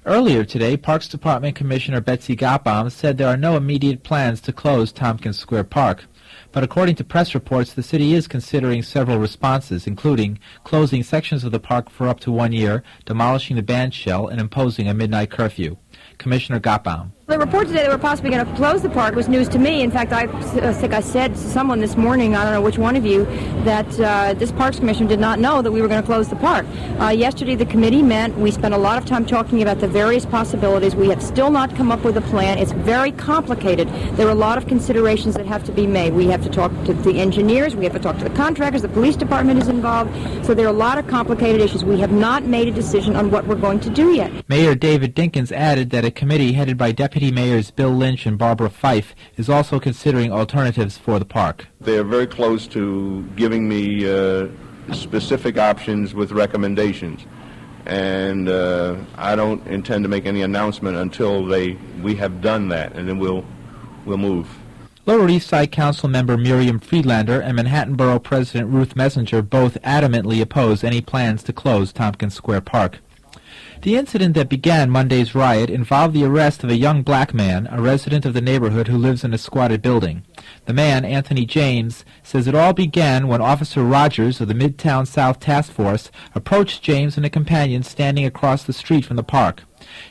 Earlier today, Parks Department Commissioner Betsy Gotbaum said there are no immediate plans to close Tompkins Square Park. But according to press reports, the city is considering several responses, including closing sections of the park for up to 1 year, demolishing the band shell, and imposing a midnight curfew. Commissioner Gotbaum. The report today that we're possibly going to close the park was news to me. In fact, I think I said to someone this morning, I don't know which one of you, that this Parks Commission did not know that we were going to close the park. Yesterday, the committee met. We spent a lot of time talking about the various possibilities. We have still not come up with a plan. It's very complicated. There are a lot of considerations that have to be made. We have to talk to the engineers. We have to talk to the contractors. The police department is involved. So there are a lot of complicated issues. We have not made a decision on what we're going to do yet. Mayor David Dinkins added that a committee headed by Deputy Mayors Bill Lynch and Barbara Fife is also considering alternatives for the park. They're very close to giving me specific options with recommendations, and I don't intend to make any announcement until we have done that, and then we'll move. Lower East Side Council member Miriam Friedlander and Manhattan Borough President Ruth Messenger both adamantly oppose any plans to close Tompkins Square Park. The incident that began Monday's riot involved the arrest of a young black man, a resident of the neighborhood who lives in a squatted building. The man, Anthony James, says it all began when Officer Rogers of the Midtown South Task Force approached James and a companion standing across the street from the park.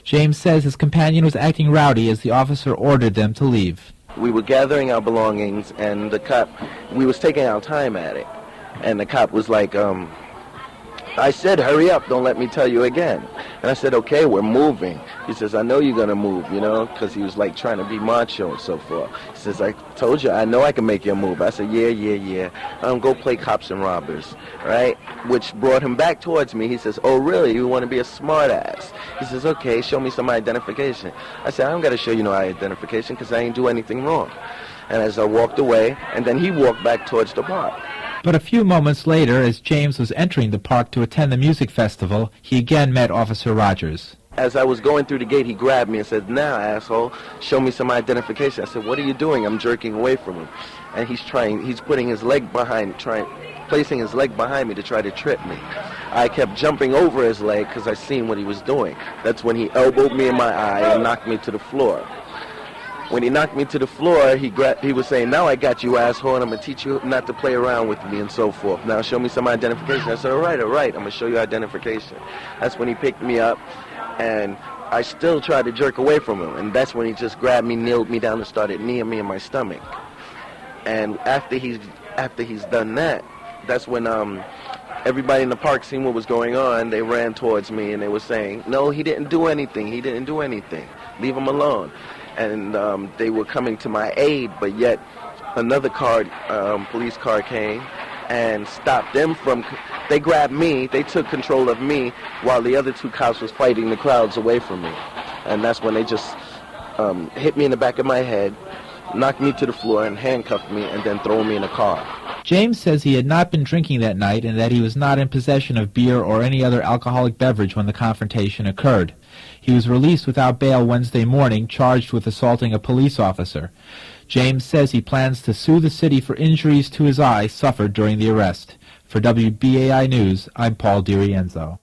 James says his companion was acting rowdy as the officer ordered them to leave. We were gathering our belongings, and the cop, we was taking our time at it, and the cop was like, I said, hurry up, don't let me tell you again. And I said, okay, we're moving. He says, I know you're going to move, you know, because he was like trying to be macho and so forth. He says, I told you, I know I can make you move. I said, yeah. Go play cops and robbers, right? Which brought him back towards me. He says, oh, really? You want to be a smart ass? He says, okay, show me some identification. I said, I don't got to show you no identification because I ain't do anything wrong. And as I walked away, and then he walked back towards the park. But a few moments later, as James was entering the park to attend the music festival, he again met Officer Rogers. As I was going through the gate, he grabbed me and said, now, asshole, show me some identification. I said, what are you doing? I'm jerking away from him. And he's putting his leg behind, placing his leg behind me to try to trip me. I kept jumping over his leg because I seen what he was doing. That's when he elbowed me in my eye and knocked me to the floor. When he knocked me to the floor, he was saying, now I got you, asshole, and I'm going to teach you not to play around with me and so forth. Now show me some identification. I said, all right, I'm going to show you identification. That's when he picked me up, and I still tried to jerk away from him. And that's when he just grabbed me, kneeled me down, and started kneeing me in my stomach. And after he's done that, that's when everybody in the park seen what was going on. They ran towards me, and they were saying, no, he didn't do anything. Leave him alone. And they were coming to my aid, but yet another police car came and stopped them from, they grabbed me, they took control of me while the other two cops was fighting the crowds away from me. And that's when they just hit me in the back of my head, knocked me to the floor and handcuffed me and then throw me in a car. James says he had not been drinking that night and that he was not in possession of beer or any other alcoholic beverage when the confrontation occurred. He was released without bail Wednesday morning, charged with assaulting a police officer. James says he plans to sue the city for injuries to his eye suffered during the arrest. For WBAI News, I'm Paul DeRIenzo.